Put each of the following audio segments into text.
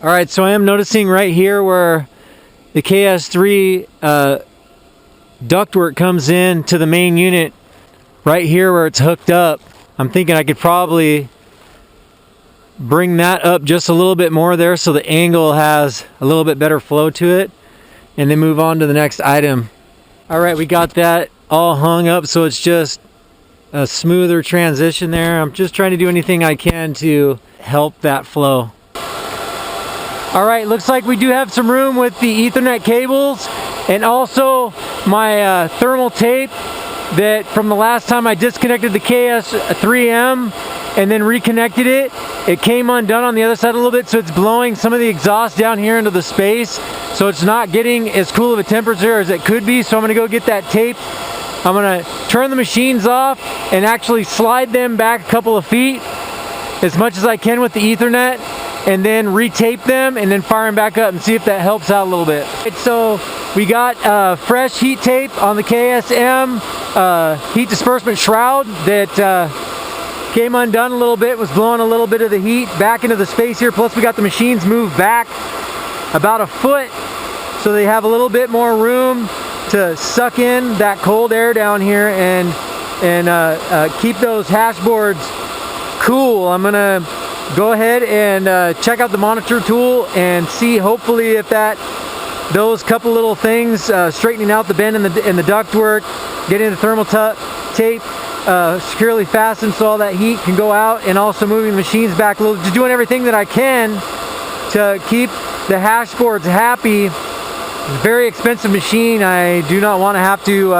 All right, so I am noticing right here where the Ks3 ductwork comes in to the main unit, right here where it's hooked up. I'm thinking I could probably bring that up just a little bit more there so the angle has a little bit better flow to it, and then move on to the next item. All right, we got that all hung up so it's just a smoother transition there. I'm just trying to do anything I can to help that flow. All right, looks like we do have some room with the Ethernet cables and also my thermal tape that from the last time I disconnected the Ks3M and then reconnected it. It came undone on the other side a little bit, so it's blowing some of the exhaust down here into the space, so it's not getting as cool of a temperature as it could be. So I'm gonna go get that tape. I'm gonna turn the machines off and actually slide them back a couple of feet as much as I can with the Ethernet, and then retape them and then fire them back up and see if that helps out a little bit. So we got fresh heat tape on the KSM heat disbursement shroud that came undone a little bit, was blowing a little bit of the heat back into the space here. Plus we got the machines moved back about a foot so they have a little bit more room to suck in that cold air down here and keep those hash boards cool. I'm gonna go ahead and check out the monitor tool and see hopefully if those couple little things, straightening out the bend in the ductwork, getting the thermal tape securely fastened so all that heat can go out, and also moving the machines back a little, just doing everything that I can to keep the hash boards happy. It's a very expensive machine. I do not want to have to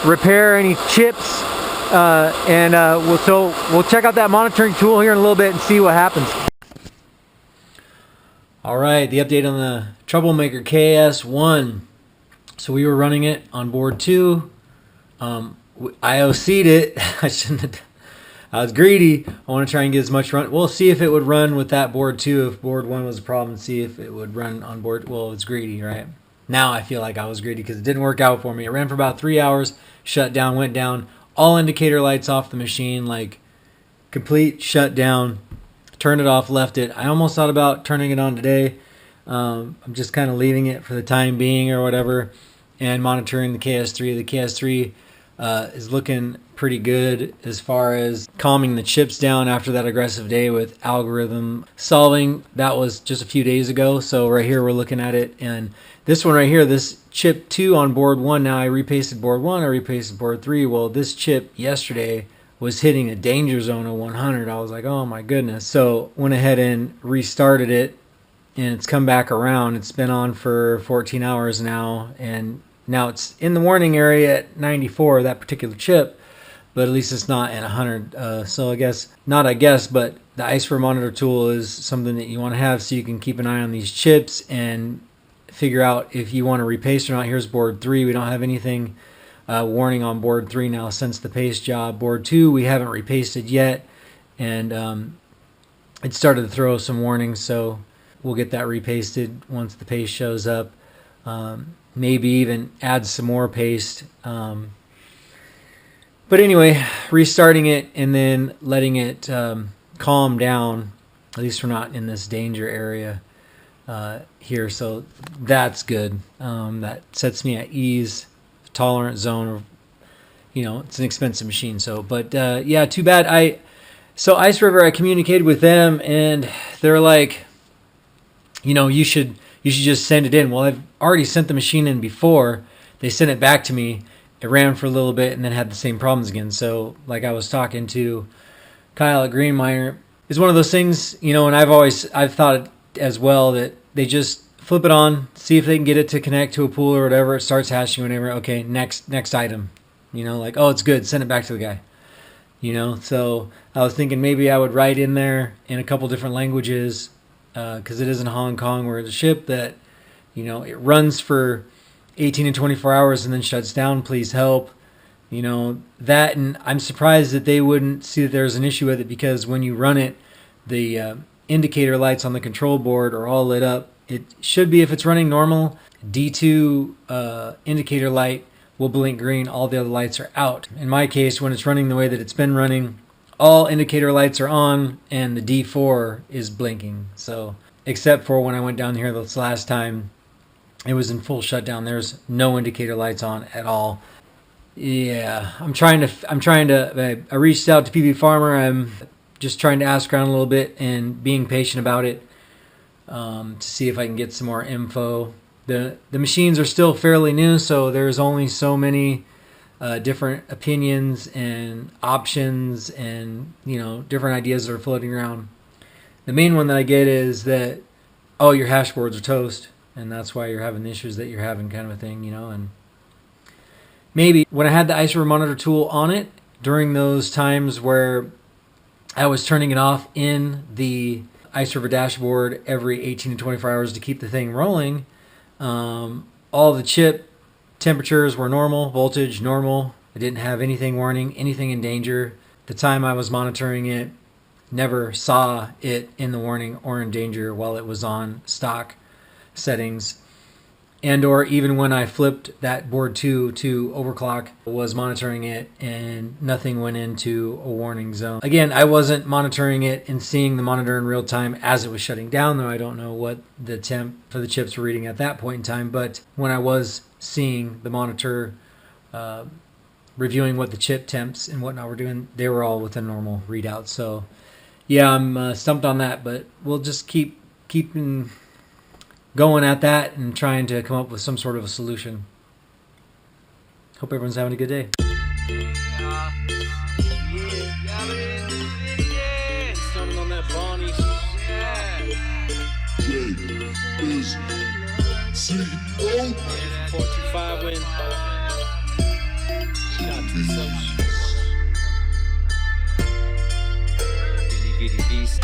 repair any chips. So we'll check out that monitoring tool here in a little bit and see what happens. All right, the update on the Troublemaker Ks1. So we were running it on board 2. I OC'd it. I shouldn't have. I was greedy. I want to try and get as much run. We'll see if it would run with that board 2. If board 1 was a problem, see if it would run on board. Well, it's greedy, right? Now I feel like I was greedy because it didn't work out for me. It ran for about 3 hours, shut down, went down. All indicator lights off the machine, like complete shutdown. Turned it off, left it. I almost thought about turning it on today. I'm just kind of leaving it for the time being or whatever, and monitoring the Ks3. The Ks3 is looking pretty good as far as calming the chips down after that aggressive day with algorithm solving. That was just a few days ago. So right here we're looking at it, and this one right here, this chip 2 on board 1, now I repasted board 1, I repasted board 3. Well, this chip yesterday was hitting a danger zone of 100. I was like, oh my goodness. So went ahead and restarted it, and it's come back around. It's been on for 14 hours now, and now it's in the warning area at 94, that particular chip, but at least it's not at 100. So but the ICE monitor tool is something that you want to have so you can keep an eye on these chips and figure out if you want to repaste or not. Here's board 3. We don't have anything warning on board 3 now since the paste job. Board 2 we haven't repasted yet, and it started to throw some warnings, so we'll get that repasted once the paste shows up. Maybe even add some more paste. But anyway, restarting it and then letting it calm down. At least we're not in this danger area here, so that's good. That sets me at ease, tolerant zone. Of, it's an expensive machine. So, but yeah, too bad. So Ice River, I communicated with them, and they're like, you should just send it in. Well, I've already sent the machine in before. They sent it back to me. It ran for a little bit and then had the same problems again. So, like I was talking to Kyle at GreenMiner, it's one of those things, and I've thought as well that they just flip it on, see if they can get it to connect to a pool or whatever. It starts hashing whenever. Okay, next item. Like, oh, it's good. Send it back to the guy. So I was thinking maybe I would write in there in a couple different languages, because it is in Hong Kong, where it's a ship that, it runs for 18 and 24 hours and then shuts down. Please help. That, and I'm surprised that they wouldn't see that there's an issue with it, because when you run it, the indicator lights on the control board are all lit up. It should be, if it's running normal, D2 indicator light will blink green, all the other lights are out. In my case, when it's running the way that it's been running, all indicator lights are on and the D4 is blinking. So except for when I went down here this last time, it was in full shutdown. There's no indicator lights on at all. Yeah, I reached out to PB Farmer. I'm just trying to ask around a little bit and being patient about it, to see if I can get some more info. The machines are still fairly new, so there's only so many different opinions and options and, different ideas that are floating around. The main one that I get is that, oh, your hash boards are toast, and that's why you're having the issues that you're having, kind of a thing, and maybe when I had the ice river monitor tool on it, during those times where I was turning it off in the ice river dashboard every 18 to 24 hours to keep the thing rolling, all the chip temperatures were normal, voltage normal. I didn't have anything warning, anything in danger. The time I was monitoring it, never saw it in the warning or in danger while it was on stock settings. And or even when I flipped that board 2 to overclock, was monitoring it and nothing went into a warning zone. Again, I wasn't monitoring it and seeing the monitor in real time as it was shutting down, though I don't know what the temp for the chips were reading at that point in time. But when I was seeing the monitor, reviewing what the chip temps and whatnot were doing, they were all within normal readouts. So yeah, I'm stumped on that, but we'll just keeping going at that and trying to come up with some sort of a solution. Hope everyone's having a good day. On that Bonnie. Jsizz. 425 win. Shout to some. Bitty bitty beast.